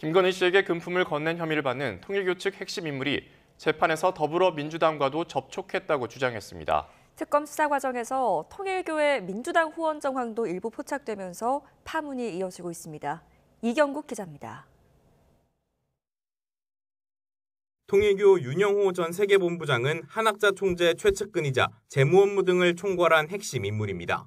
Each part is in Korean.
김건희 씨에게 금품을 건넨 혐의를 받는 통일교 측 핵심 인물이 재판에서 더불어민주당과도 접촉했다고 주장했습니다. 특검 수사 과정에서 통일교의 민주당 후원 정황도 일부 포착되면서 파문이 이어지고 있습니다. 이경국 기자입니다. 통일교 윤영호 전 세계본부장은 한학자 총재 최측근이자 재무업무 등을 총괄한 핵심 인물입니다.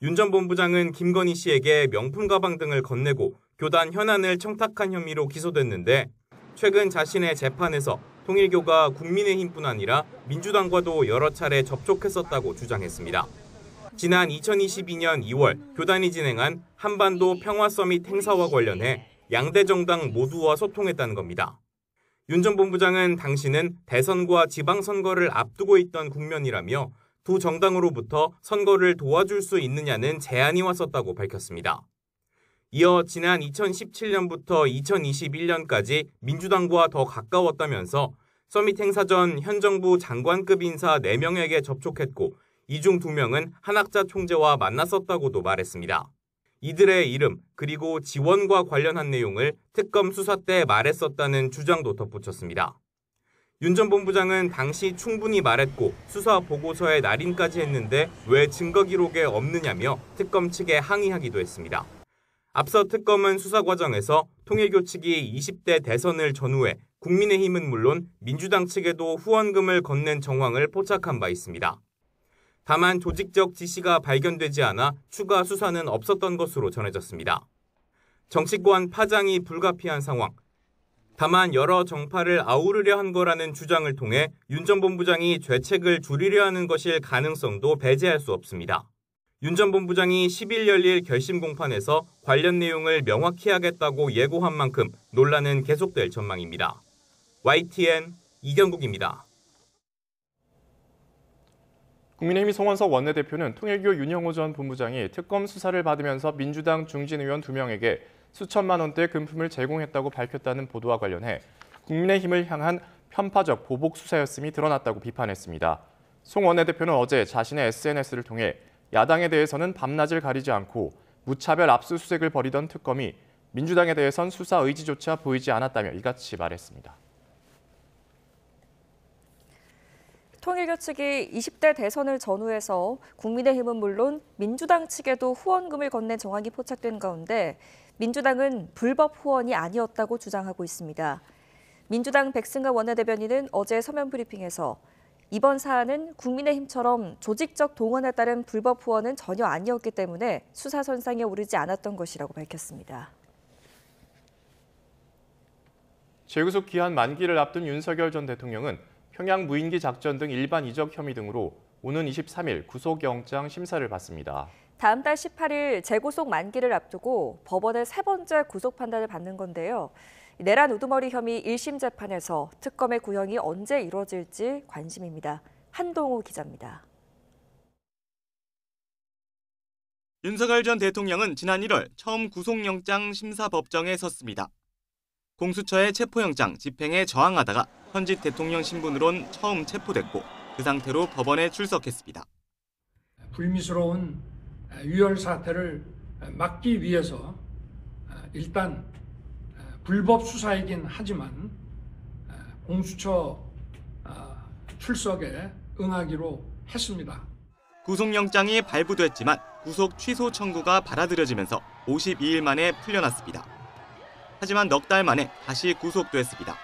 윤 전 본부장은 김건희 씨에게 명품 가방 등을 건네고 교단 현안을 청탁한 혐의로 기소됐는데 최근 자신의 재판에서 통일교가 국민의힘뿐 아니라 민주당과도 여러 차례 접촉했었다고 주장했습니다. 지난 2022년 2월 교단이 진행한 한반도 평화서밋 행사와 관련해 양대 정당 모두와 소통했다는 겁니다. 윤 전 본부장은 당시는 대선과 지방선거를 앞두고 있던 국면이라며 두 정당으로부터 선거를 도와줄 수 있느냐는 제안이 왔었다고 밝혔습니다. 이어 지난 2017년부터 2021년까지 민주당과 더 가까웠다면서 서밋 행사 전 현 정부 장관급 인사 4명에게 접촉했고 이 중 2명은 한학자 총재와 만났었다고도 말했습니다. 이들의 이름 그리고 지원과 관련한 내용을 특검 수사 때 말했었다는 주장도 덧붙였습니다. 윤 전 본부장은 당시 충분히 말했고 수사 보고서에 날인까지 했는데 왜 증거 기록에 없느냐며 특검 측에 항의하기도 했습니다. 앞서 특검은 수사 과정에서 통일교 측이 20대 대선을 전후해 국민의힘은 물론 민주당 측에도 후원금을 건넨 정황을 포착한 바 있습니다. 다만 조직적 지시가 발견되지 않아 추가 수사는 없었던 것으로 전해졌습니다. 정치권 파장이 불가피한 상황. 다만 여러 정파를 아우르려 한 거라는 주장을 통해 윤 전 본부장이 죄책을 줄이려 하는 것일 가능성도 배제할 수 없습니다. 윤 전 본부장이 10일 열릴 결심 공판에서 관련 내용을 명확히 하겠다고 예고한 만큼 논란은 계속될 전망입니다. YTN 이경국입니다. 국민의힘 송원석 원내대표는 통일교 윤영호 전 본부장이 특검 수사를 받으면서 민주당 중진 의원 2명에게 수천만 원대 금품을 제공했다고 밝혔다는 보도와 관련해 국민의힘을 향한 편파적 보복 수사였음이 드러났다고 비판했습니다. 송 원내대표는 어제 자신의 SNS를 통해 야당에 대해서는 밤낮을 가리지 않고 무차별 압수수색을 벌이던 특검이 민주당에 대해선 수사 의지조차 보이지 않았다며 이같이 말했습니다. 통일교 측이 20대 대선을 전후해서 국민의힘은 물론 민주당 측에도 후원금을 건넨 정황이 포착된 가운데 민주당은 불법 후원이 아니었다고 주장하고 있습니다. 민주당 백승가 원내대변인은 어제 서면 브리핑에서 이번 사안은 국민의힘처럼 조직적 동원에 따른 불법 후원은 전혀 아니었기 때문에 수사선상에 오르지 않았던 것이라고 밝혔습니다. 재구속 기한 만기를 앞둔 윤석열 전 대통령은 평양 무인기 작전 등 일반 이적 혐의 등으로 오는 23일 구속영장 심사를 받습니다. 다음 달 18일 재구속 만기를 앞두고 법원의 세 번째 구속 판단을 받는 건데요. 내란 우두머리 혐의 1심 재판에서 특검의 구형이 언제 이루어질지 관심입니다. 한동호 기자입니다. 윤석열 전 대통령은 지난 1월 처음 구속영장 심사법정에 섰습니다. 공수처의 체포영장 집행에 저항하다가 현직 대통령 신분으론 처음 체포됐고 그 상태로 법원에 출석했습니다. 불미스러운 유혈 사태를 막기 위해서 일단 불법 수사이긴 하지만 공수처 출석에 응하기로 했습니다. 구속영장이 발부됐지만 구속 취소 청구가 받아들여지면서 52일 만에 풀려났습니다. 하지만 넉 달 만에 다시 구속됐습니다.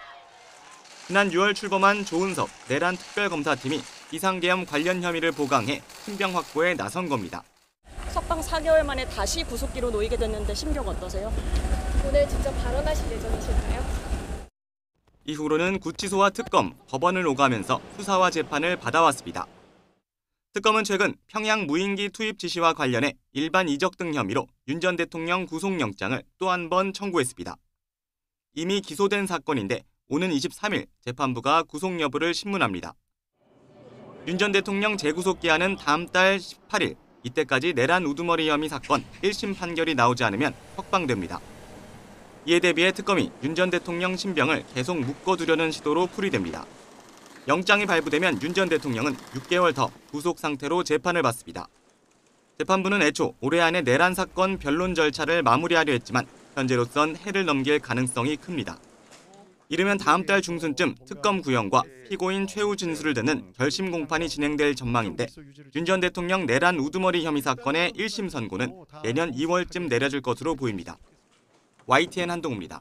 지난 6월 출범한 조은석 내란 특별검사팀이 비상계엄 관련 혐의를 보강해 신병 확보에 나선 겁니다. 석방 4개월 만에 다시 구속기로 놓이게 됐는데 심경 어떠세요? 오늘 직접 발언하실 예정이실까요? 이후로는 구치소와 특검, 법원을 오가면서 수사와 재판을 받아왔습니다. 특검은 최근 평양 무인기 투입 지시와 관련해 일반 이적 등 혐의로 윤 전 대통령 구속영장을 또 한 번 청구했습니다. 이미 기소된 사건인데 오는 23일 재판부가 구속 여부를 신문합니다. 윤 전 대통령 재구속 기한은 다음 달 18일, 이때까지 내란 우두머리 혐의 사건 1심 판결이 나오지 않으면 석방됩니다. 이에 대비해 특검이 윤 전 대통령 신병을 계속 묶어두려는 시도로 풀이됩니다. 영장이 발부되면 윤 전 대통령은 6개월 더 구속 상태로 재판을 받습니다. 재판부는 애초 올해 안에 내란 사건 변론 절차를 마무리하려 했지만 현재로선 해를 넘길 가능성이 큽니다. 이르면 다음 달 중순쯤 특검 구형과 피고인 최후 진술을 듣는 결심 공판이 진행될 전망인데 윤 전 대통령 내란 우두머리 혐의 사건의 1심 선고는 내년 2월쯤 내려질 것으로 보입니다. YTN 한동우입니다.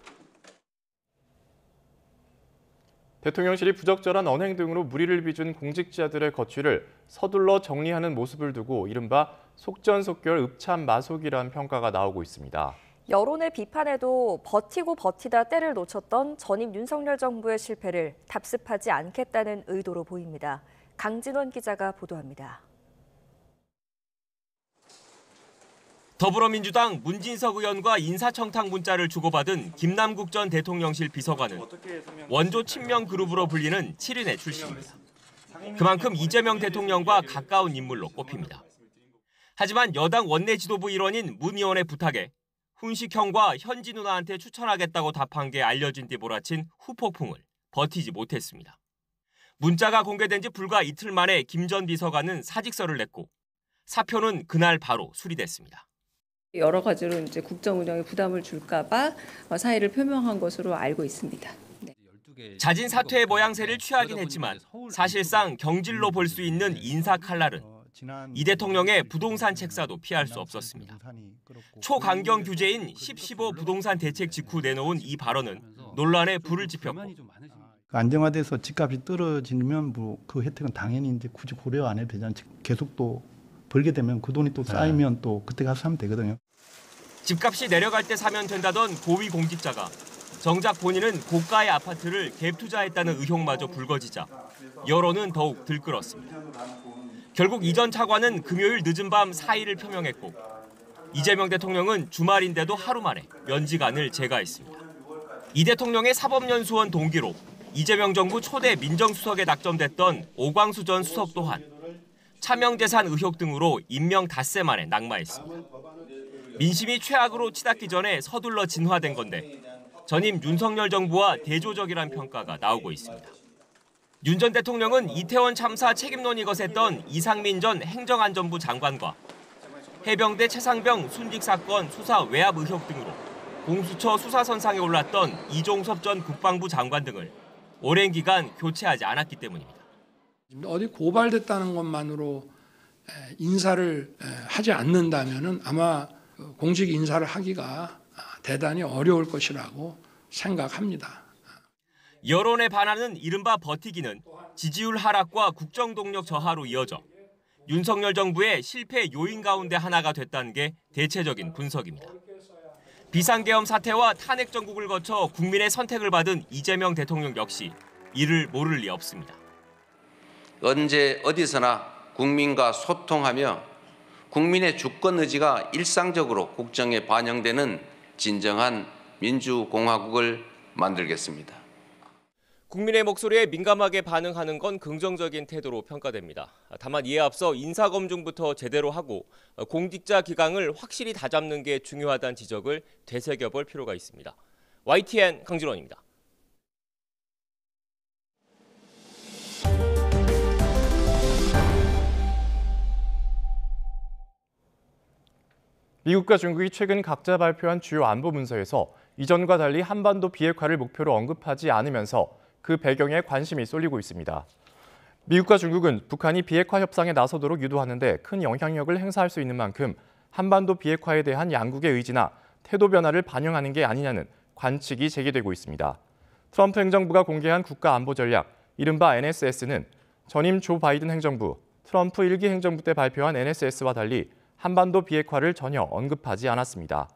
대통령실이 부적절한 언행 등으로 물의를 빚은 공직자들의 거취를 서둘러 정리하는 모습을 두고 이른바 속전속결 읍참마속이라는 평가가 나오고 있습니다. 여론의 비판에도 버티고 버티다 때를 놓쳤던 전임 윤석열 정부의 실패를 답습하지 않겠다는 의도로 보입니다. 강진원 기자가 보도합니다. 더불어민주당 문진석 의원과 인사청탁 문자를 주고받은 김남국 전 대통령실 비서관은 원조 친명 그룹으로 불리는 7인의 출신입니다. 그만큼 이재명 대통령과 가까운 인물로 꼽힙니다. 하지만 여당 원내 지도부 일원인 문 의원의 부탁에 훈식형과 현지 누나한테 추천하겠다고 답한 게 알려진 뒤 몰아친 후폭풍을 버티지 못했습니다. 문자가 공개된 지 불과 이틀 만에 김 전 비서관은 사직서를 냈고 사표는 그날 바로 수리됐습니다. 여러 가지로 이제 국정 운영에 부담을 줄까 봐 사의를 표명한 것으로 알고 있습니다. 네. 자진 사퇴의 모양새를 취하긴 했지만 사실상 경질로 볼 수 있는 인사 칼날은 이 대통령의 부동산 책사도 피할 수 없었습니다. 초강경 규제인 10.15 부동산 대책 직후 내놓은 이 발언은 논란에 불을 지폈고 안정화돼서 집값이 떨어지면 뭐 그 혜택은 당연히 이제 굳이 고려 안 해도 되잖아요. 계속 또 벌게 되면 그 돈이 또 쌓이면 또 그때 가서 사면 되거든요. 집값이 내려갈 때 사면 된다던 고위 공직자가 정작 본인은 고가의 아파트를 갭 투자했다는 의혹마저 불거지자 여론은 더욱 들끓었습니다. 결국 이 전 차관은 금요일 늦은 밤 사의를 표명했고 이재명 대통령은 주말인데도 하루 만에 면직안을 제거했습니다. 이 대통령의 사법연수원 동기로 이재명 정부 초대 민정수석에 낙점됐던 오광수 전 수석 또한 차명재산 의혹 등으로 임명 닷새 만에 낙마했습니다. 민심이 최악으로 치닫기 전에 서둘러 진화된 건데 전임 윤석열 정부와 대조적이란 평가가 나오고 있습니다. 윤 전 대통령은 이태원 참사 책임론이 거셌던 이상민 전 행정안전부 장관과 해병대 최상병 순직 사건 수사 외압 의혹 등으로 공수처 수사선상에 올랐던 이종섭 전 국방부 장관 등을 오랜 기간 교체하지 않았기 때문입니다. 어디 고발됐다는 것만으로 인사를 하지 않는다면은 아마 공직 인사를 하기가 대단히 어려울 것이라고 생각합니다. 여론에 반하는 이른바 버티기는 지지율 하락과 국정 동력 저하로 이어져 윤석열 정부의 실패 요인 가운데 하나가 됐다는 게 대체적인 분석입니다. 비상계엄 사태와 탄핵 정국을 거쳐 국민의 선택을 받은 이재명 대통령 역시 이를 모를 리 없습니다. 언제 어디서나 국민과 소통하며 국민의 주권 의지가 일상적으로 국정에 반영되는 진정한 민주공화국을 만들겠습니다. 국민의 목소리에 민감하게 반응하는 건 긍정적인 태도로 평가됩니다. 다만 이에 앞서 인사검증부터 제대로 하고 공직자 기강을 확실히 다잡는 게 중요하다는 지적을 되새겨볼 필요가 있습니다. YTN 강진원입니다. 미국과 중국이 최근 각자 발표한 주요 안보 문서에서 이전과 달리 한반도 비핵화를 목표로 언급하지 않으면서 그 배경에 관심이 쏠리고 있습니다. 미국과 중국은 북한이 비핵화 협상에 나서도록 유도하는데 큰 영향력을 행사할 수 있는 만큼 한반도 비핵화에 대한 양국의 의지나 태도 변화를 반영하는 게 아니냐는 관측이 제기되고 있습니다. 트럼프 행정부가 공개한 국가안보 전략, 이른바 NSS는 전임 조 바이든 행정부, 트럼프 1기 행정부 때 발표한 NSS와 달리 한반도 비핵화를 전혀 언급하지 않았습니다.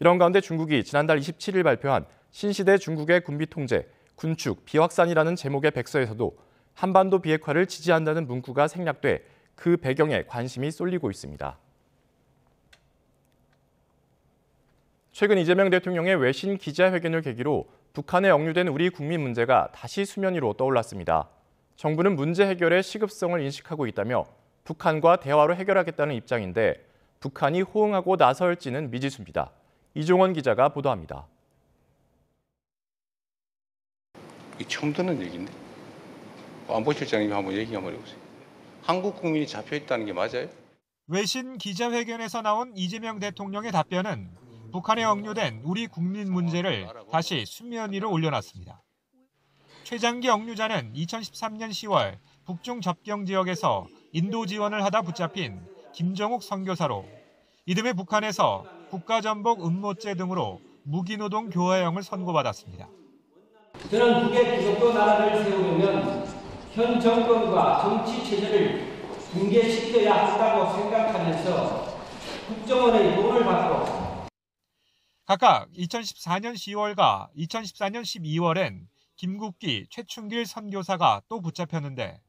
이런 가운데 중국이 지난달 27일 발표한 신시대 중국의 군비 통제, 군축, 비확산이라는 제목의 백서에서도 한반도 비핵화를 지지한다는 문구가 생략돼 그 배경에 관심이 쏠리고 있습니다. 최근 이재명 대통령의 외신 기자회견을 계기로 북한에 억류된 우리 국민 문제가 다시 수면 위로 떠올랐습니다. 정부는 문제 해결의 시급성을 인식하고 있다며 북한과 대화로 해결하겠다는 입장인데 북한이 호응하고 나설지는 미지수입니다. 이종원 기자가 보도합니다. 처음 듣는 얘기인데 안보실장님이 한번 얘기 한번 해보세요. 한국 국민이 잡혀 있다는 게 맞아요? 외신 기자회견에서 나온 이재명 대통령의 답변은 북한에 억류된 우리 국민 문제를 다시 수면 위로 올려놨습니다. 최장기 억류자는 2013년 10월 북중 접경 지역에서 인도 지원을 하다 붙잡힌 김정욱 선교사로 이듬해 북한에서 국가전복 음모죄 등으로 무기노동 교화형을 선고받았습니다. 저는 북의 기독교 나라를 세우려면 현 정권과 정치 체제를 붕괴시켜야 한다고 생각하면서 국정원의 도움을 받고 각각 2014년 10월과 2014년 12월엔 김국기, 최충길 선교사가 또 붙잡혔는데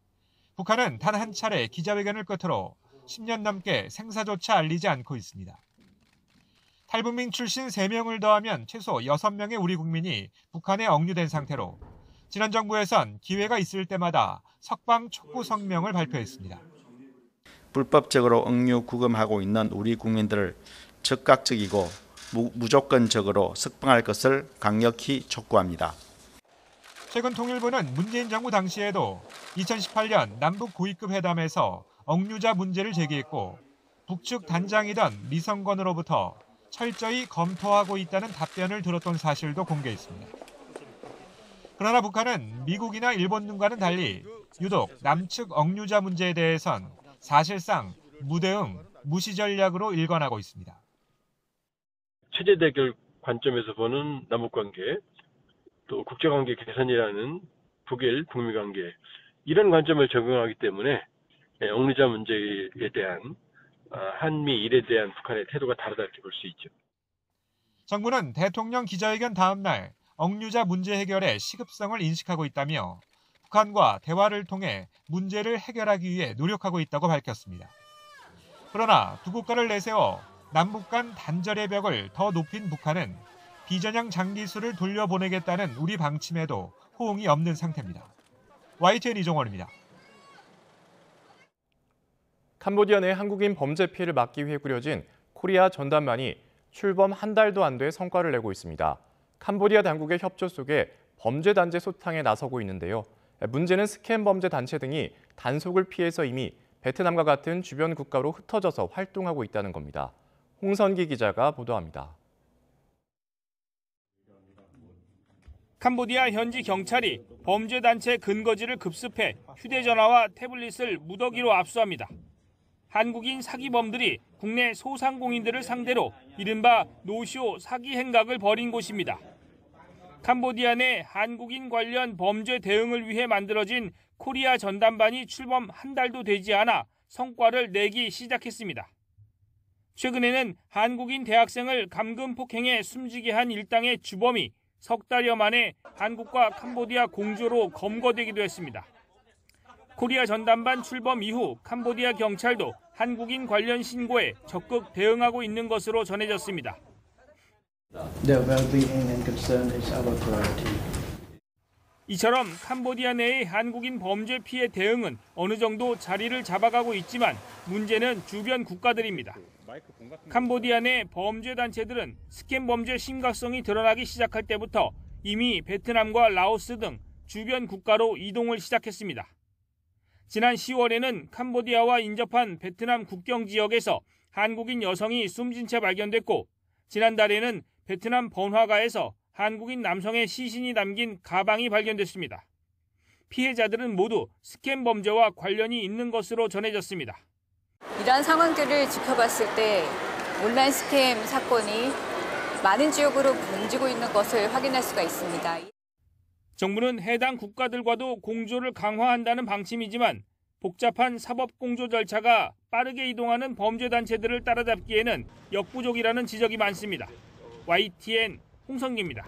북한은 단 한 차례 기자회견을 끝으로 10년 넘게 생사조차 알리지 않고 있습니다. 탈북민 출신 3명을 더하면 최소 6명의 우리 국민이 북한에 억류된 상태로 지난 정부에선 기회가 있을 때마다 석방 촉구 성명을 발표했습니다. 불법적으로 억류 구금하고 있는 우리 국민들을 즉각적이고 무조건적으로 석방할 것을 강력히 촉구합니다. 최근 통일부는 문재인 정부 당시에도 2018년 남북 고위급 회담에서 억류자 문제를 제기했고 북측 단장이던 리성건으로부터 철저히 검토하고 있다는 답변을 들었던 사실도 공개했습니다. 그러나 북한은 미국이나 일본 등과는 달리 유독 남측 억류자 문제에 대해선 사실상 무대응, 무시 전략으로 일관하고 있습니다. 체제 대결 관점에서 보는 남북관계, 또 국제관계 개선이라는 북일 북미관계 이런 관점을 적용하기 때문에 억류자 문제에 대한 한미일에 대한 북한의 태도가 다르다 이렇게 볼 수 있죠. 정부는 대통령 기자회견 다음 날 억류자 문제 해결의 시급성을 인식하고 있다며 북한과 대화를 통해 문제를 해결하기 위해 노력하고 있다고 밝혔습니다. 그러나 두 국가를 내세워 남북 간 단절의 벽을 더 높인 북한은 비전향 장기수를 돌려보내겠다는 우리 방침에도 호응이 없는 상태입니다. YTN 이종원입니다. 캄보디아 내 한국인 범죄 피해를 막기 위해 꾸려진 코리아 전담반이 출범 한 달도 안 돼 성과를 내고 있습니다. 캄보디아 당국의 협조 속에 범죄 단체 소탕에 나서고 있는데요. 문제는 스캠 범죄 단체 등이 단속을 피해서 이미 베트남과 같은 주변 국가로 흩어져서 활동하고 있다는 겁니다. 홍선기 기자가 보도합니다. 캄보디아 현지 경찰이 범죄 단체 근거지를 급습해 휴대전화와 태블릿을 무더기로 압수합니다. 한국인 사기범들이 국내 소상공인들을 상대로 이른바 노쇼 사기 행각을 벌인 곳입니다. 캄보디아 내 한국인 관련 범죄 대응을 위해 만들어진 코리아 전담반이 출범 한 달도 되지 않아 성과를 내기 시작했습니다. 최근에는 한국인 대학생을 감금 폭행해 숨지게 한 일당의 주범이 석 달여 만에 한국과 캄보디아 공조로 검거되기도 했습니다. 코리아 전담반 출범 이후 캄보디아 경찰도 한국인 관련 신고에 적극 대응하고 있는 것으로 전해졌습니다. Their well-being and concern is our priority. 이처럼 캄보디아 내의 한국인 범죄 피해 대응은 어느 정도 자리를 잡아가고 있지만 문제는 주변 국가들입니다. 캄보디아 내 범죄 단체들은 스캠 범죄 심각성이 드러나기 시작할 때부터 이미 베트남과 라오스 등 주변 국가로 이동을 시작했습니다. 지난 10월에는 캄보디아와 인접한 베트남 국경 지역에서 한국인 여성이 숨진 채 발견됐고 지난달에는 베트남 번화가에서 한국인 남성의 시신이 담긴 가방이 발견됐습니다. 피해자들은 모두 스캠 범죄와 관련이 있는 것으로 전해졌습니다. 이러한 상황들을 지켜봤을 때 온라인 스캠 사건이 많은 지역으로 번지고 있는 것을 확인할 수가 있습니다. 정부는 해당 국가들과도 공조를 강화한다는 방침이지만 복잡한 사법 공조 절차가 빠르게 이동하는 범죄 단체들을 따라잡기에는 역부족이라는 지적이 많습니다. YTN 홍성기입니다.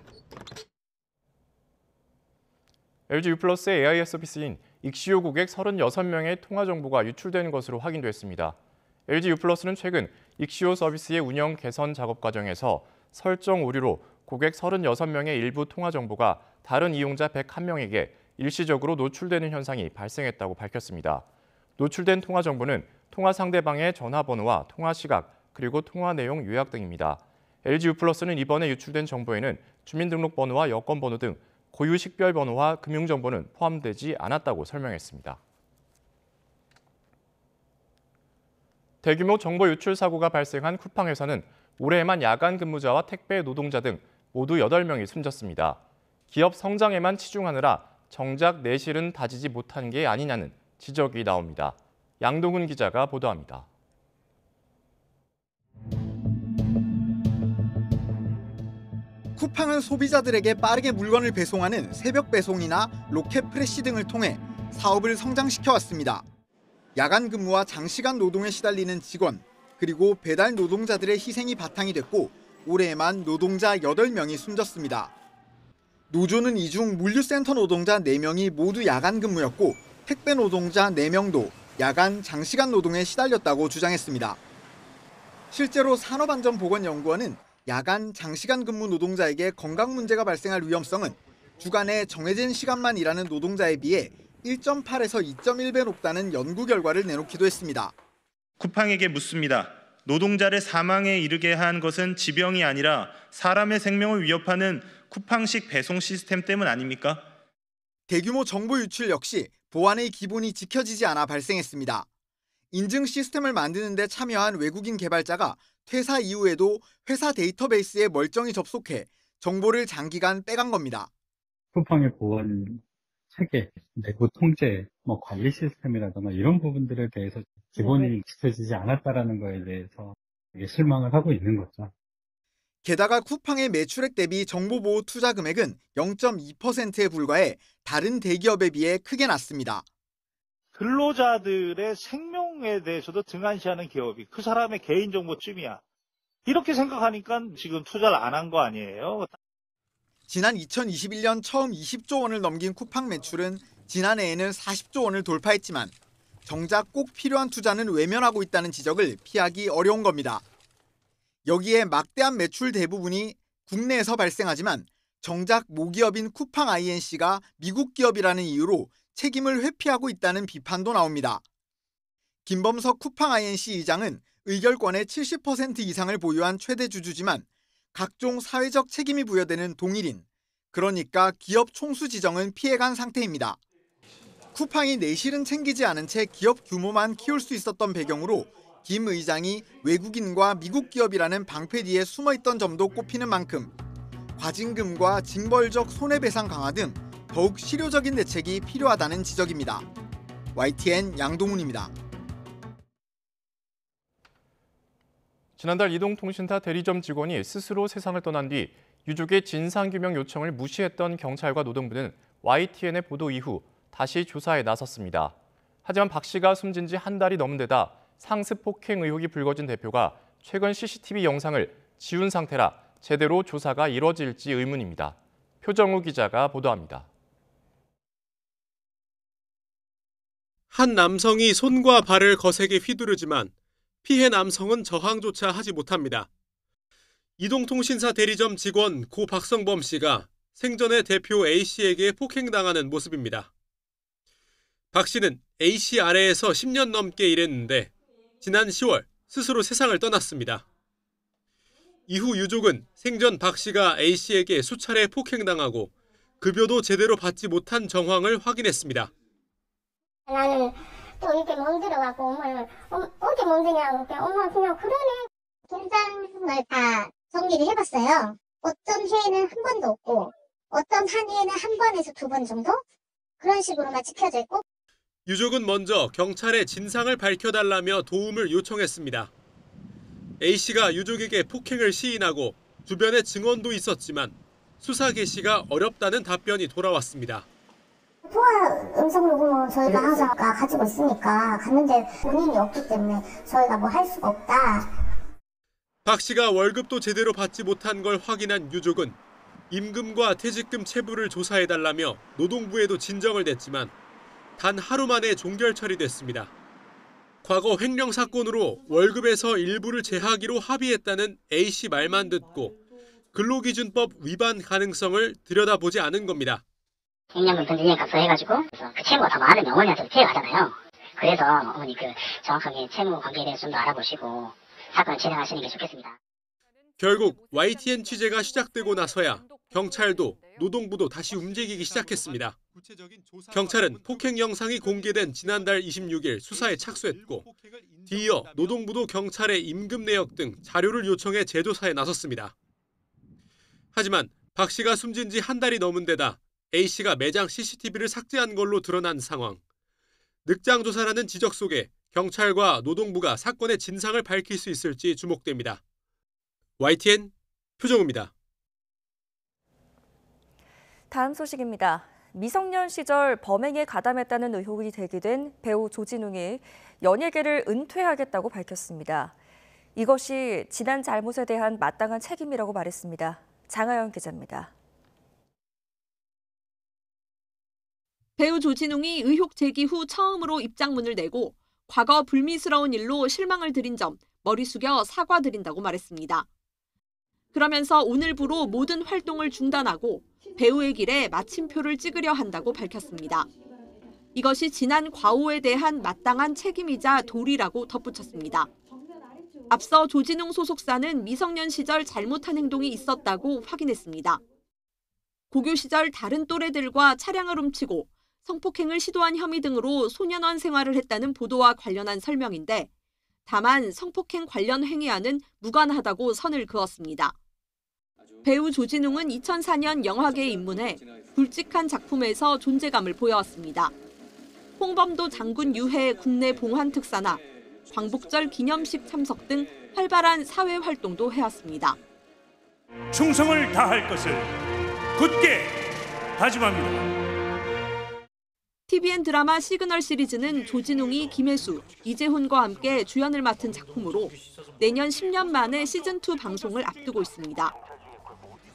LG U+의 AI 서비스인 익시오 고객 36명의 통화 정보가 유출된 것으로 확인됐습니다. LG U+는 최근 익시오 서비스의 운영 개선 작업 과정에서 설정 오류로 고객 36명의 일부 통화 정보가 다른 이용자 101명에게 일시적으로 노출되는 현상이 발생했다고 밝혔습니다. 노출된 통화 정보는 통화 상대방의 전화번호와 통화 시각, 그리고 통화 내용 요약 등입니다. LG U+는 이번에 유출된 정보에는 주민등록번호와 여권번호 등 고유 식별번호와 금융정보는 포함되지 않았다고 설명했습니다. 대규모 정보 유출 사고가 발생한 쿠팡 회사는 올해에만 야간 근무자와 택배 노동자 등 모두 8명이 숨졌습니다. 기업 성장에만 치중하느라 정작 내실은 다지지 못한 게 아니냐는 지적이 나옵니다. 양동훈 기자가 보도합니다. 쿠팡은 소비자들에게 빠르게 물건을 배송하는 새벽 배송이나 로켓 프레시 등을 통해 사업을 성장시켜왔습니다. 야간 근무와 장시간 노동에 시달리는 직원, 그리고 배달 노동자들의 희생이 바탕이 됐고 올해에만 노동자 8명이 숨졌습니다. 노조는 이 중 물류센터 노동자 4명이 모두 야간 근무였고 택배 노동자 4명도 야간 장시간 노동에 시달렸다고 주장했습니다. 실제로 산업안전보건연구원은 야간 장시간 근무 노동자에게 건강 문제가 발생할 위험성은 주간에 정해진 시간만 일하는 노동자에 비해 1.8에서 2.1배 높다는 연구 결과를 내놓기도 했습니다. 쿠팡에게 묻습니다. 노동자를 사망에 이르게 한 것은 지병이 아니라 사람의 생명을 위협하는 쿠팡식 배송 시스템 때문 아닙니까? 대규모 정보 유출 역시 보안의 기본이 지켜지지 않아 발생했습니다. 인증 시스템을 만드는 데 참여한 외국인 개발자가 퇴사 이후에도 회사 데이터베이스에 멀쩡히 접속해 정보를 장기간 빼간 겁니다. 쿠팡의 보안 체계, 내부 통제, 관리 시스템이라든가 이런 부분들에 대해서 기본이 지켜지지 않았다라는 거에 대해서 되게 실망을 하고 있는 거죠. 게다가 쿠팡의 매출액 대비 정보보호 투자 금액은 0.2%에 불과해 다른 대기업에 비해 크게 낮습니다. 근로자들의 생명에 대해서도 등한시하는 기업이 그 사람의 개인정보쯤이야. 이렇게 생각하니까 지금 투자를 안 한 거 아니에요? 지난 2021년 처음 20조 원을 넘긴 쿠팡 매출은 지난해에는 40조 원을 돌파했지만 정작 꼭 필요한 투자는 외면하고 있다는 지적을 피하기 어려운 겁니다. 여기에 막대한 매출 대부분이 국내에서 발생하지만 정작 모기업인 쿠팡 INC가 미국 기업이라는 이유로 책임을 회피하고 있다는 비판도 나옵니다. 김범석 쿠팡 INC 의장은 의결권의 70% 이상을 보유한 최대 주주지만 각종 사회적 책임이 부여되는 동일인, 그러니까 기업 총수 지정은 피해간 상태입니다. 쿠팡이 내실은 챙기지 않은 채 기업 규모만 키울 수 있었던 배경으로 김 의장이 외국인과 미국 기업이라는 방패 뒤에 숨어있던 점도 꼽히는 만큼 과징금과 징벌적 손해배상 강화 등 더욱 실효적인 대책이 필요하다는 지적입니다. YTN 양동훈입니다. 지난달 이동통신사 대리점 직원이 스스로 세상을 떠난 뒤 유족의 진상규명 요청을 무시했던 경찰과 노동부는 YTN의 보도 이후 다시 조사에 나섰습니다. 하지만 박 씨가 숨진 지 한 달이 넘은 데다 상습 폭행 의혹이 불거진 대표가 최근 CCTV 영상을 지운 상태라 제대로 조사가 이뤄질지 의문입니다. 표정우 기자가 보도합니다. 한 남성이 손과 발을 거세게 휘두르지만 피해 남성은 저항조차 하지 못합니다. 이동통신사 대리점 직원 고 박성범 씨가 생전에 대표 A씨에게 폭행당하는 모습입니다. 박 씨는 A씨 아래에서 10년 넘게 일했는데 지난 10월 스스로 세상을 떠났습니다. 이후 유족은 생전 박 씨가 A씨에게 수차례 폭행당하고 급여도 제대로 받지 못한 정황을 확인했습니다. 나는 또 이렇게 멍들어갖고 엄마는 어디 멍드냐고 엄마 그냥 그러네. 통장을 다 정리를 해봤어요. 어떤 해에는 한 번도 없고 어떤 한 해에는 한 번에서 2번 정도? 그런 식으로만 지켜져 있고. 유족은 먼저 경찰에 진상을 밝혀달라며 도움을 요청했습니다. A씨가 유족에게 폭행을 시인하고 주변에 증언도 있었지만 수사 개시가 어렵다는 답변이 돌아왔습니다. 통화 음성 녹음은 저희가 항상 가지고 있으니까 갔는데 본인이 없기 때문에 저희가 뭐 할 수가 없다. 박 씨가 월급도 제대로 받지 못한 걸 확인한 유족은 임금과 퇴직금 체불을 조사해달라며 노동부에도 진정을 냈지만 단 하루 만에 종결 처리됐습니다. 과거 횡령 사건으로 월급에서 일부를 제하기로 합의했다는 A씨 말만 듣고 근로기준법 위반 가능성을 들여다보지 않은 겁니다. 횡령금 변제금 값을 해가지고 그 채무가 더 많으면 어머니한테 피해가잖아요. 그래서 어머니 정확하게 채무 관계에 대해서 좀 더 알아보시고 사건을 진행하시는 게 좋겠습니다. 결국 YTN 취재가 시작되고 나서야 경찰도 노동부도 다시 움직이기 시작했습니다. 경찰은 폭행 영상이 공개된 지난달 26일 수사에 착수했고 뒤이어 노동부도 경찰에 임금 내역 등 자료를 요청해 재조사에 나섰습니다. 하지만 박 씨가 숨진 지 한 달이 넘은 데다 A 씨가 매장 CCTV를 삭제한 걸로 드러난 상황. 늑장 조사라는 지적 속에 경찰과 노동부가 사건의 진상을 밝힐 수 있을지 주목됩니다. YTN 표정우입니다. 다음 소식입니다. 미성년 시절 범행에 가담했다는 의혹이 제기된 배우 조진웅이 연예계를 은퇴하겠다고 밝혔습니다. 이것이 지난 잘못에 대한 마땅한 책임이라고 말했습니다. 장하영 기자입니다. 배우 조진웅이 의혹 제기 후 처음으로 입장문을 내고 과거 불미스러운 일로 실망을 드린 점 머리 숙여 사과드린다고 말했습니다. 그러면서 오늘부로 모든 활동을 중단하고 배우의 길에 마침표를 찍으려 한다고 밝혔습니다. 이것이 지난 과오에 대한 마땅한 책임이자 도리라고 덧붙였습니다. 앞서 조진웅 소속사는 미성년 시절 잘못한 행동이 있었다고 확인했습니다. 고교 시절 다른 또래들과 차량을 훔치고 성폭행을 시도한 혐의 등으로 소년원 생활을 했다는 보도와 관련한 설명인데 다만 성폭행 관련 행위와는 무관하다고 선을 그었습니다. 배우 조진웅은 2004년 영화계에 입문해 굵직한 작품에서 존재감을 보여왔습니다. 홍범도 장군 유해 국내 봉환 특사나 광복절 기념식 참석 등 활발한 사회 활동도 해왔습니다. 충성을 다할 것을 굳게 다짐합니다. TVN 드라마 시그널 시리즈는 조진웅이 김혜수, 이재훈과 함께 주연을 맡은 작품으로 내년 10년 만에 시즌2 방송을 앞두고 있습니다.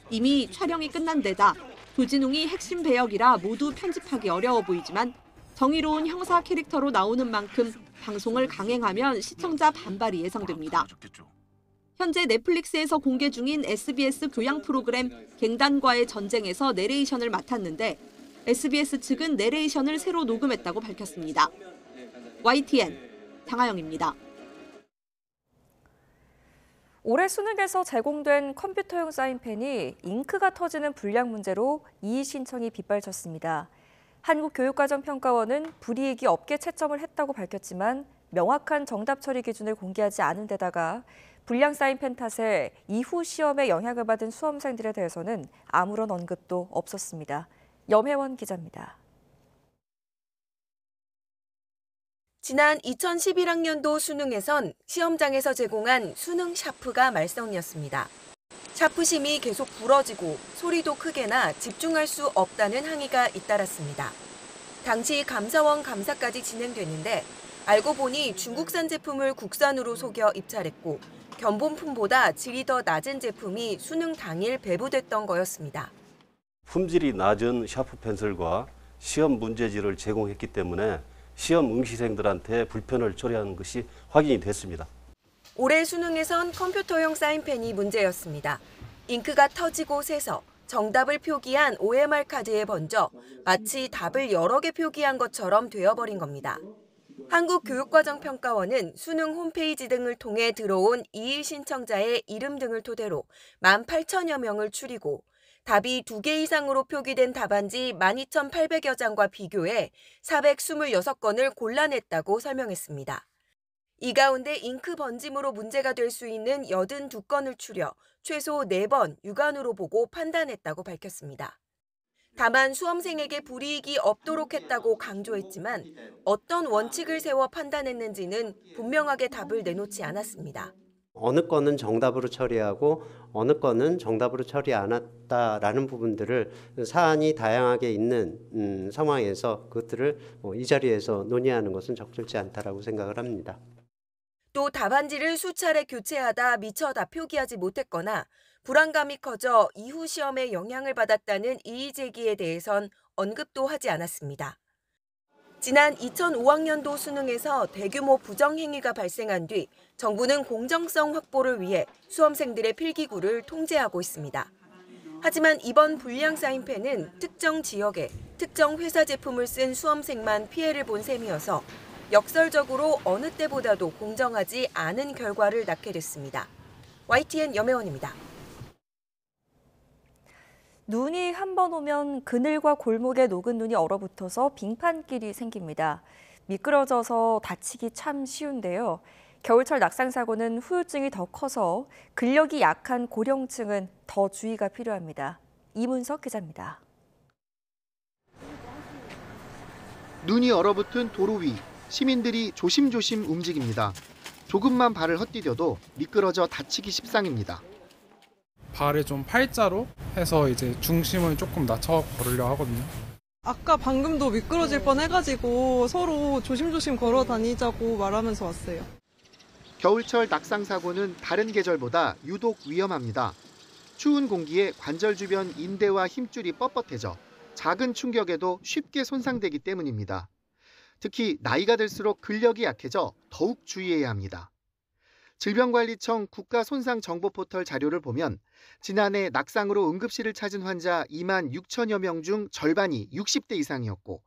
이미 촬영이 끝난 데다 조진웅이 핵심 배역이라 모두 편집하기 어려워 보이지만 정의로운 형사 캐릭터로 나오는 만큼 방송을 강행하면 시청자 반발이 예상됩니다. 현재 넷플릭스에서 공개 중인 SBS 교양 프로그램 갱단과의 전쟁에서 내레이션을 맡았는데 SBS 측은 내레이션을 새로 녹음했다고 밝혔습니다. YTN 장하영입니다. 올해 수능에서 제공된 컴퓨터용 사인펜이 잉크가 터지는 불량 문제로 이의 신청이 빗발쳤습니다. 한국교육과정평가원은 불이익이 없게 채점을 했다고 밝혔지만 명확한 정답 처리 기준을 공개하지 않은 데다가 불량 사인펜 탓에 이후 시험에 영향을 받은 수험생들에 대해서는 아무런 언급도 없었습니다. 염혜원 기자입니다. 지난 2011학년도 수능에선 시험장에서 제공한 수능 샤프가 말썽이었습니다. 샤프심이 계속 부러지고 소리도 크게 나 집중할 수 없다는 항의가 잇따랐습니다. 당시 감사원 감사까지 진행됐는데 알고 보니 중국산 제품을 국산으로 속여 입찰했고 견본품보다 질이 더 낮은 제품이 수능 당일 배부됐던 거였습니다. 품질이 낮은 샤프 펜슬과 시험 문제지를 제공했기 때문에 시험 응시생들한테 불편을 초래하는 것이 확인이 됐습니다. 올해 수능에선 컴퓨터용 사인펜이 문제였습니다. 잉크가 터지고 새서 정답을 표기한 OMR 카드에 번져 마치 답을 여러 개 표기한 것처럼 되어버린 겁니다. 한국교육과정평가원은 수능 홈페이지 등을 통해 들어온 이의 신청자의 이름 등을 토대로 18,000여 명을 추리고 답이 2개 이상으로 표기된 답안지 12,800여 장과 비교해 426건을 골라냈다고 설명했습니다. 이 가운데 잉크 번짐으로 문제가 될 수 있는 82건을 추려 최소 4번 유관으로 보고 판단했다고 밝혔습니다. 다만 수험생에게 불이익이 없도록 했다고 강조했지만 어떤 원칙을 세워 판단했는지는 분명하게 답을 내놓지 않았습니다. 어느 건은 정답으로 처리하고 어느 건은 정답으로 처리 안 했다라는 부분들을 사안이 다양하게 있는 상황에서 그것들을 이 자리에서 논의하는 것은 적절치 않다라고 생각을 합니다. 또 답안지를 수차례 교체하다 미처 다 표기하지 못했거나 불안감이 커져 이후 시험에 영향을 받았다는 이의 제기에 대해선 언급도 하지 않았습니다. 지난 2005학년도 수능에서 대규모 부정행위가 발생한 뒤 정부는 공정성 확보를 위해 수험생들의 필기구를 통제하고 있습니다. 하지만 이번 불량 사인펜은 특정 지역에 특정 회사 제품을 쓴 수험생만 피해를 본 셈이어서 역설적으로 어느 때보다도 공정하지 않은 결과를 낳게 됐습니다. YTN 염혜원입니다. 눈이 한 번 오면 그늘과 골목에 녹은 눈이 얼어붙어서 빙판길이 생깁니다. 미끄러져서 다치기 참 쉬운데요. 겨울철 낙상 사고는 후유증이 더 커서 근력이 약한 고령층은 더 주의가 필요합니다. 이문석 기자입니다. 눈이 얼어붙은 도로 위, 시민들이 조심조심 움직입니다. 조금만 발을 헛디뎌도 미끄러져 다치기 십상입니다. 발을 좀 팔자로 해서 이제 중심을 조금 낮춰 걸으려 하거든요. 아까 방금도 미끄러질 뻔해가지고 서로 조심조심 걸어 다니자고 말하면서 왔어요. 겨울철 낙상 사고는 다른 계절보다 유독 위험합니다. 추운 공기에 관절 주변 인대와 힘줄이 뻣뻣해져 작은 충격에도 쉽게 손상되기 때문입니다. 특히 나이가 들수록 근력이 약해져 더욱 주의해야 합니다. 질병관리청 국가손상정보포털 자료를 보면 지난해 낙상으로 응급실을 찾은 환자 2만 6천여 명 중 절반이 60대 이상이었고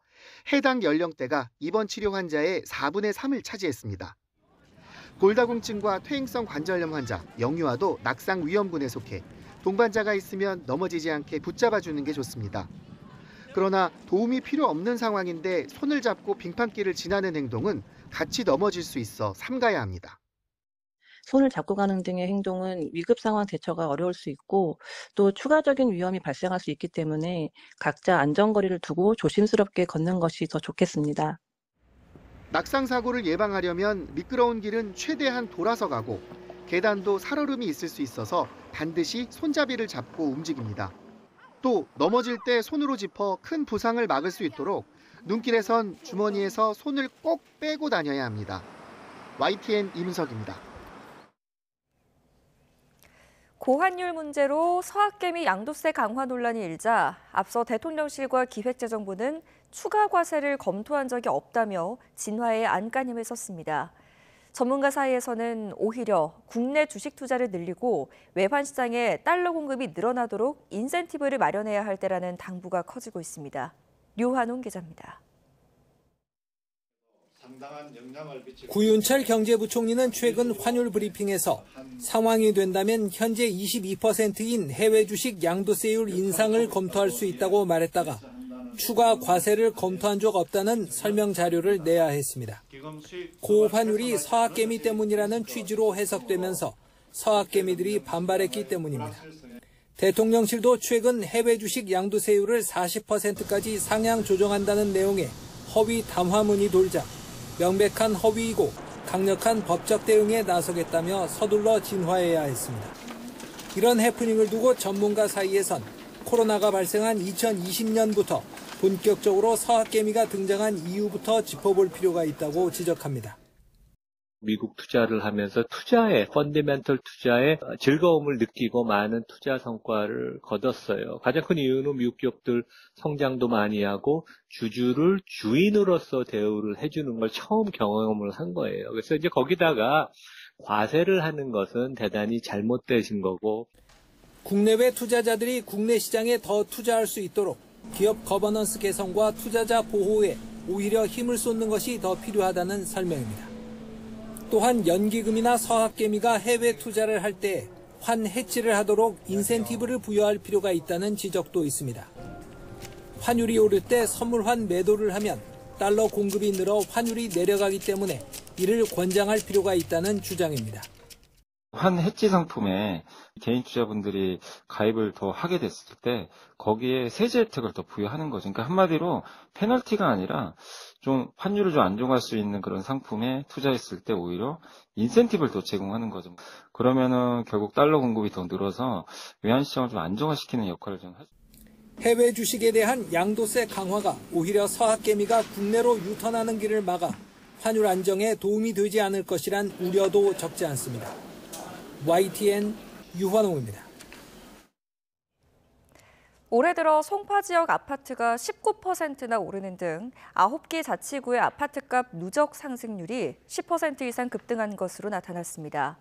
해당 연령대가 입원 치료 환자의 4분의 3을 차지했습니다. 골다공증과 퇴행성 관절염 환자, 영유아도 낙상 위험군에 속해 동반자가 있으면 넘어지지 않게 붙잡아주는 게 좋습니다. 그러나 도움이 필요 없는 상황인데 손을 잡고 빙판길을 지나는 행동은 같이 넘어질 수 있어 삼가야 합니다. 손을 잡고 가는 등의 행동은 위급 상황 대처가 어려울 수 있고 또 추가적인 위험이 발생할 수 있기 때문에 각자 안전거리를 두고 조심스럽게 걷는 것이 더 좋겠습니다. 낙상 사고를 예방하려면 미끄러운 길은 최대한 돌아서 가고 계단도 살얼음이 있을 수 있어서 반드시 손잡이를 잡고 움직입니다. 또 넘어질 때 손으로 짚어 큰 부상을 막을 수 있도록 눈길에선 주머니에서 손을 꼭 빼고 다녀야 합니다. YTN 이문석입니다. 고환율 문제로 서학개미 양도세 강화 논란이 일자 앞서 대통령실과 기획재정부는 추가 과세를 검토한 적이 없다며 진화에 안간힘을 썼습니다. 전문가 사이에서는 오히려 국내 주식 투자를 늘리고 외환 시장에 달러 공급이 늘어나도록 인센티브를 마련해야 할 때라는 당부가 커지고 있습니다. 류환웅 기자입니다. 구윤철 경제부총리는 최근 환율 브리핑에서 상황이 된다면 현재 22%인 해외 주식 양도세율 인상을 검토할 수 있다고 말했다가 추가 과세를 검토한 적 없다는 설명 자료를 내야 했습니다. 고환율이 서학개미 때문이라는 취지로 해석되면서 서학개미들이 반발했기 때문입니다. 대통령실도 최근 해외 주식 양도세율을 40%까지 상향 조정한다는 내용의 허위 담화문이 돌자 명백한 허위이고 강력한 법적 대응에 나서겠다며 서둘러 진화해야 했습니다. 이런 해프닝을 두고 전문가 사이에선 코로나가 발생한 2020년부터 본격적으로 서학개미가 등장한 이유부터 짚어볼 필요가 있다고 지적합니다. 미국 투자를 하면서 펀더멘털 투자에 즐거움을 느끼고 많은 투자 성과를 거뒀어요. 가장 큰 이유는 미국 기업들 성장도 많이 하고 주주를 주인으로서 대우를 해주는 걸 처음 경험을 한 거예요. 그래서 이제 거기다가 과세를 하는 것은 대단히 잘못되신 거고. 국내외 투자자들이 국내 시장에 더 투자할 수 있도록 기업 거버넌스 개선과 투자자 보호에 오히려 힘을 쏟는 것이 더 필요하다는 설명입니다. 또한 연기금이나 서학개미가 해외 투자를 할 때 환 해지를 하도록 인센티브를 부여할 필요가 있다는 지적도 있습니다. 환율이 오를 때 선물환 매도를 하면 달러 공급이 늘어 환율이 내려가기 때문에 이를 권장할 필요가 있다는 주장입니다. 환 해지 상품에 개인 투자분들이 가입을 더 하게 됐을 때 거기에 세제 혜택을 더 부여하는 거죠. 그러니까 한마디로 페널티가 아니라 좀 환율을 좀 안정할 수 있는 그런 상품에 투자했을 때 오히려 인센티브를 더 제공하는 거죠. 그러면은 결국 달러 공급이 더 늘어서 외환 시장을 좀 안정화시키는 역할을 좀 하죠. 해외 주식에 대한 양도세 강화가 오히려 서학개미가 국내로 유턴하는 길을 막아 환율 안정에 도움이 되지 않을 것이란 우려도 적지 않습니다. YTN 유환홍입니다. 올해 들어 송파 지역 아파트가 19%나 오르는 등 9개 자치구의 아파트값 누적 상승률이 10% 이상 급등한 것으로 나타났습니다.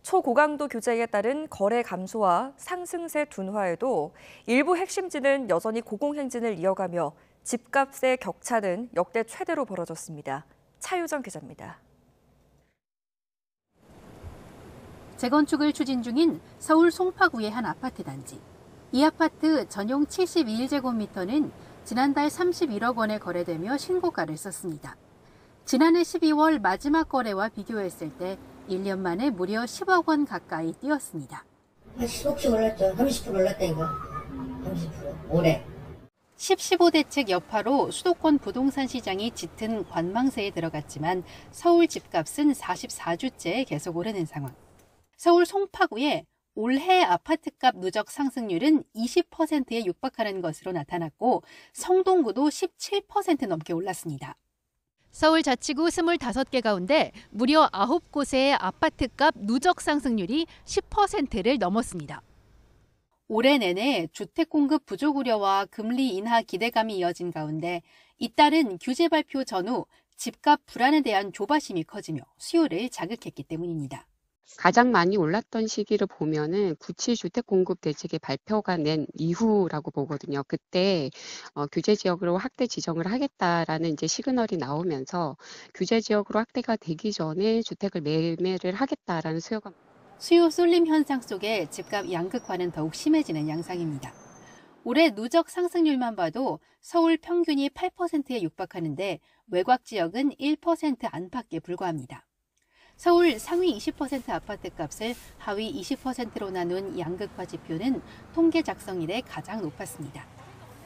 초고강도 규제에 따른 거래 감소와 상승세 둔화에도 일부 핵심지는 여전히 고공행진을 이어가며 집값의 격차는 역대 최대로 벌어졌습니다. 차유정 기자입니다. 재건축을 추진 중인 서울 송파구의 한 아파트 단지. 이 아파트 전용 72제곱미터는 지난달 31억 원에 거래되며 신고가를 썼습니다. 지난해 12월 마지막 거래와 비교했을 때 1년 만에 무려 10억 원 가까이 뛰었습니다. 한 10억씩 올랐죠. 30% 올랐다니까. 30% 올해. 10-15대책 여파로 수도권 부동산 시장이 짙은 관망세에 들어갔지만 서울 집값은 44주째 계속 오르는 상황. 서울 송파구의 올해 아파트값 누적 상승률은 20%에 육박하는 것으로 나타났고 성동구도 17% 넘게 올랐습니다. 서울 자치구 25개 가운데 무려 9곳의 아파트값 누적 상승률이 10%를 넘었습니다. 올해 내내 주택 공급 부족 우려와 금리 인하 기대감이 이어진 가운데 잇따른 규제 발표 전후 집값 불안에 대한 조바심이 커지며 수요를 자극했기 때문입니다. 가장 많이 올랐던 시기를 보면은 구치주택 공급 대책의 발표가 낸 이후라고 보거든요. 그때 규제 지역으로 확대 지정을 하겠다라는 이제 시그널이 나오면서 규제 지역으로 확대가 되기 전에 주택을 매매를 하겠다라는 수요가. 수요 쏠림 현상 속에 집값 양극화는 더욱 심해지는 양상입니다. 올해 누적 상승률만 봐도 서울 평균이 8%에 육박하는데 외곽 지역은 1% 안팎에 불과합니다. 서울 상위 20% 아파트 값을 하위 20%로 나눈 양극화 지표는 통계 작성 이래 가장 높았습니다.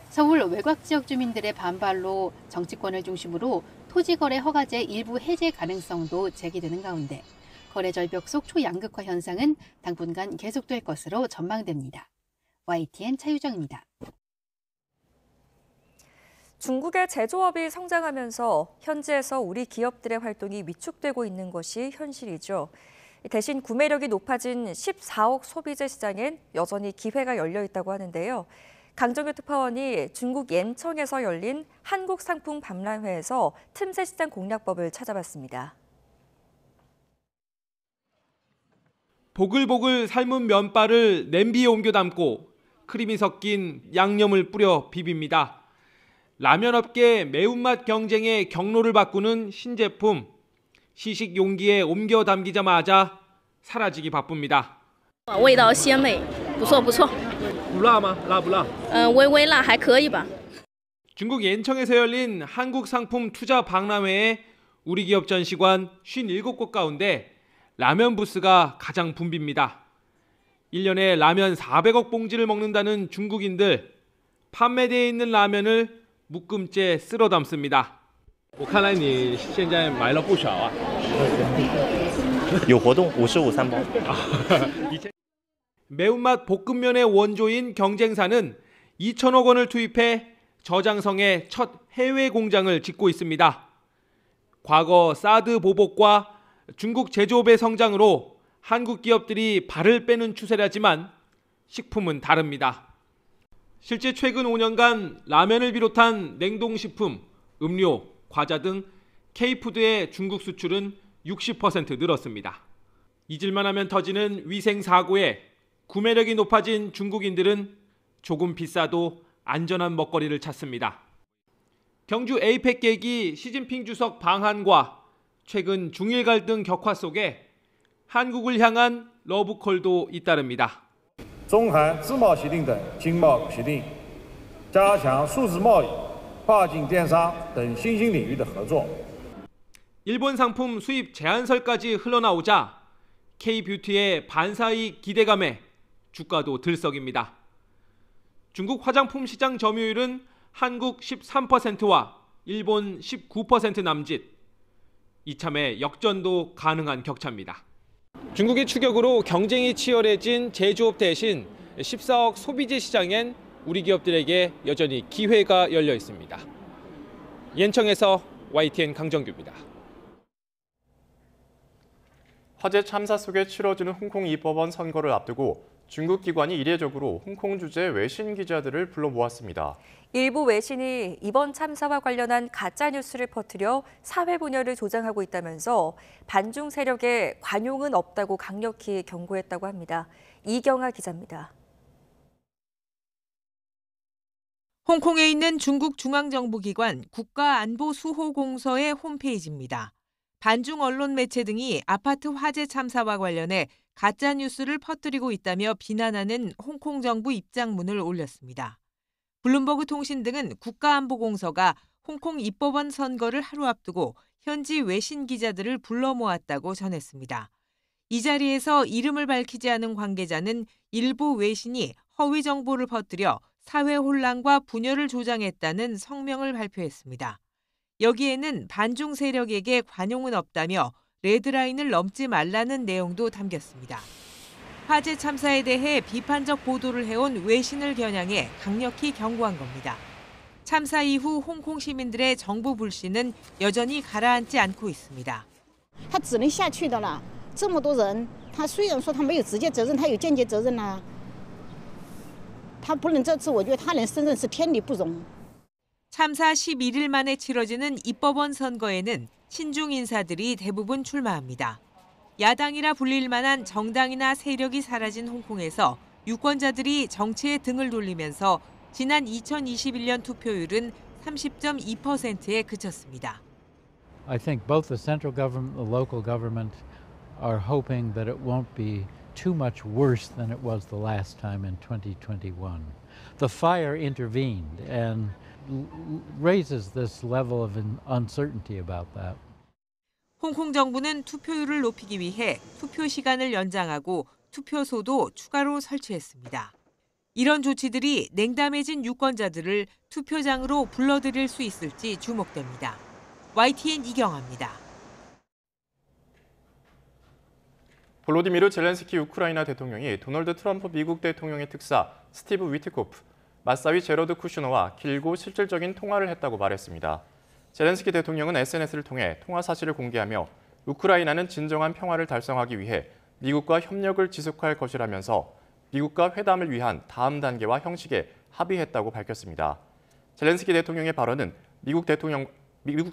서울 외곽 지역 주민들의 반발로 정치권을 중심으로 토지거래 허가제 일부 해제 가능성도 제기되는 가운데 거래 절벽 속 초양극화 현상은 당분간 계속될 것으로 전망됩니다. YTN 차유정입니다. 중국의 제조업이 성장하면서 현지에서 우리 기업들의 활동이 위축되고 있는 것이 현실이죠. 대신 구매력이 높아진 14억 소비재 시장엔 여전히 기회가 열려 있다고 하는데요. 강정규 특파원이 중국 옌청에서 열린 한국 상품 박람회에서 틈새 시장 공략법을 찾아봤습니다. 보글보글 삶은 면발을 냄비에 옮겨 담고 크림이 섞인 양념을 뿌려 비빕니다. 라면업계 매운맛 경쟁의 경로를 바꾸는 신제품. 시식 용기에 옮겨 담기자마자 사라지기 바쁩니다. 味道鲜美，不错不错。不辣吗？辣不辣？微微辣，还可以吧。 중국 옌청에서 열린 한국 상품 투자 박람회에 우리 기업 전시관 57곳 가운데 라면 부스가 가장 붐빕니다. 1년에 라면 400억 봉지를 먹는다는 중국인들. 판매되어 있는 라면을 묶음째 쓸어 담습니다. 我看来你现在买了不少啊。有活动55三包。 매운맛 볶음면의 원조인 경쟁사는 2천억 원을 투입해 저장성에 첫 해외 공장을 짓고 있습니다. 과거 사드 보복과 중국 제조업의 성장으로 한국 기업들이 발을 빼는 추세라지만 식품은 다릅니다. 실제 최근 5년간 라면을 비롯한 냉동식품, 음료, 과자 등 K푸드의 중국 수출은 60% 늘었습니다. 잊을만 하면 터지는 위생사고에 구매력이 높아진 중국인들은 조금 비싸도 안전한 먹거리를 찾습니다. 경주 에이펙 계기 시진핑 주석 방한과 최근 중일 갈등 격화 속에 한국을 향한 러브콜도 잇따릅니다. 中韩自贸协定等经贸协定，加强数字贸易、跨境电商等新兴领域的合作。 일본 상품 수입 제한설까지 흘러나오자 K뷰티의 반사이익 기대감에 주가도 들썩입니다. 중국 화장품 시장 점유율은 한국 13%와 일본 19% 남짓. 이참에 역전도 가능한 격차입니다. 중국의 추격으로 경쟁이 치열해진 제조업 대신 14억 소비재 시장엔 우리 기업들에게 여전히 기회가 열려 있습니다. 옌청에서 YTN 강정규입니다. 화재 참사 속에 치러지는 홍콩 입법원 선거를 앞두고 중국 기관이 이례적으로 홍콩 주재 외신 기자들을 불러 모았습니다. 일부 외신이 이번 참사와 관련한 가짜뉴스를 퍼뜨려 사회 분열을 조장하고 있다면서 반중 세력에 관용은 없다고 강력히 경고했다고 합니다. 이경아 기자입니다. 홍콩에 있는 중국 중앙정부기관 국가안보수호공서의 홈페이지입니다. 반중 언론 매체 등이 아파트 화재 참사와 관련해 가짜 뉴스를 퍼뜨리고 있다며 비난하는 홍콩 정부 입장문을 올렸습니다. 블룸버그 통신 등은 국가안보공서가 홍콩 입법원 선거를 하루 앞두고 현지 외신 기자들을 불러 모았다고 전했습니다. 이 자리에서 이름을 밝히지 않은 관계자는 일부 외신이 허위 정보를 퍼뜨려 사회 혼란과 분열을 조장했다는 성명을 발표했습니다. 여기에는 반중 세력에게 관용은 없다며 레드라인을 넘지 말라는 내용도 담겼습니다. 화재 참사에 대해 비판적 보도를 해온 외신을 겨냥해 강력히 경고한 겁니다. 참사 이후 홍콩 시민들의 정부 불신은 여전히 가라앉지 않고 있습니다. 他只能下去的了。这么多人，他虽然说他没有直接责任，他有间接责任呐。他不能这次，我觉得他能胜任是天理不容。 참사 11일 만에 치러지는 입법원 선거에는 친중 인사들이 대부분 출마합니다. 야당이라 불릴 만한 정당이나 세력이 사라진 홍콩에서 유권자들이 정치에 등을 돌리면서 지난 2021년 투표율은 30.2%에 그쳤습니다. I think both the central government and the local government are hoping that it won't be too much worse than it was the last time in 2021. The fire intervened and raises this level of uncertainty about that. 홍콩 정부는 투표율을 높이기 위해 투표 시간을 연장하고 투표소도 추가로 설치했습니다. 이런 조치들이 냉담해진 유권자들을 투표장으로 불러들일 수 있을지 주목됩니다. YTN 이경아입니다. 볼로디미르 젤렌스키 우크라이나 대통령이 도널드 트럼프 미국 대통령의 특사 스티브 위트코프, 맞사위 제러드 쿠슈너와 길고 실질적인 통화를 했다고 말했습니다. 젤렌스키 대통령은 SNS를 통해 통화 사실을 공개하며 우크라이나는 진정한 평화를 달성하기 위해 미국과 협력을 지속할 것이라면서 미국과 회담을 위한 다음 단계와 형식에 합의했다고 밝혔습니다. 젤렌스키 대통령의 발언은 미국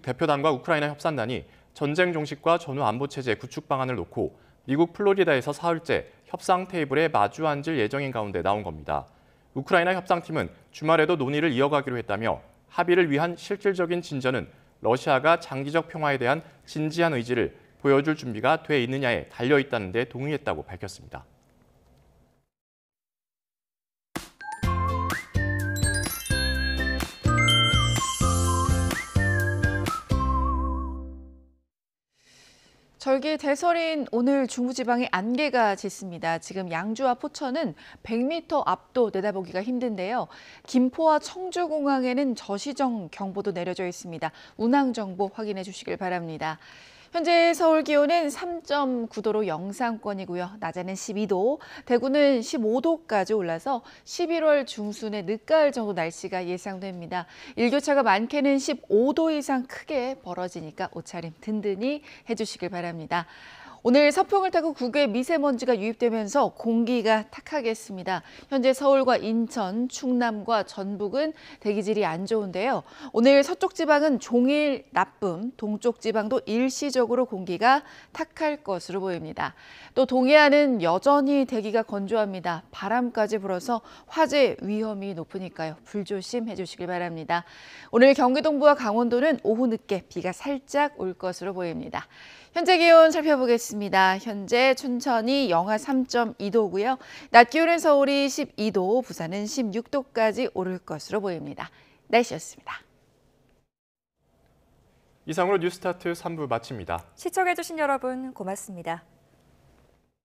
대표단과 우크라이나 협상단이 전쟁 종식과 전후 안보 체제 구축 방안을 놓고 미국 플로리다에서 사흘째 협상 테이블에 마주 앉을 예정인 가운데 나온 겁니다. 우크라이나 협상팀은 주말에도 논의를 이어가기로 했다며 합의를 위한 실질적인 진전은 러시아가 장기적 평화에 대한 진지한 의지를 보여줄 준비가 돼 있느냐에 달려있다는 데 동의했다고 밝혔습니다. 절기 대설인 오늘 중부지방에 안개가 짙습니다. 지금 양주와 포천은 100m 앞도 내다보기가 힘든데요. 김포와 청주공항에는 저시정 경보도 내려져 있습니다. 운항 정보 확인해 주시길 바랍니다. 현재 서울 기온은 3.9도로 영상권이고요. 낮에는 12도, 대구는 15도까지 올라서 11월 중순에 늦가을 정도 날씨가 예상됩니다. 일교차가 많게는 15도 이상 크게 벌어지니까 옷차림 든든히 해주시길 바랍니다. 오늘 서풍을 타고 국외 미세먼지가 유입되면서 공기가 탁하겠습니다. 현재 서울과 인천, 충남과 전북은 대기질이 안 좋은데요. 오늘 서쪽 지방은 종일 나쁨, 동쪽 지방도 일시적으로 공기가 탁할 것으로 보입니다. 또 동해안은 여전히 대기가 건조합니다. 바람까지 불어서 화재 위험이 높으니까요. 불조심해 주시길 바랍니다. 오늘 경기 동부와 강원도는 오후 늦게 비가 살짝 올 것으로 보입니다. 현재 기온 살펴보겠습니다. 현재 춘천이 영하 3.2도고요. 낮 기온은 서울이 12도, 부산은 16도까지 오를 것으로 보입니다. 날씨였습니다. 이상으로 뉴스타트 3부 마칩니다. 시청해주신 여러분 고맙습니다.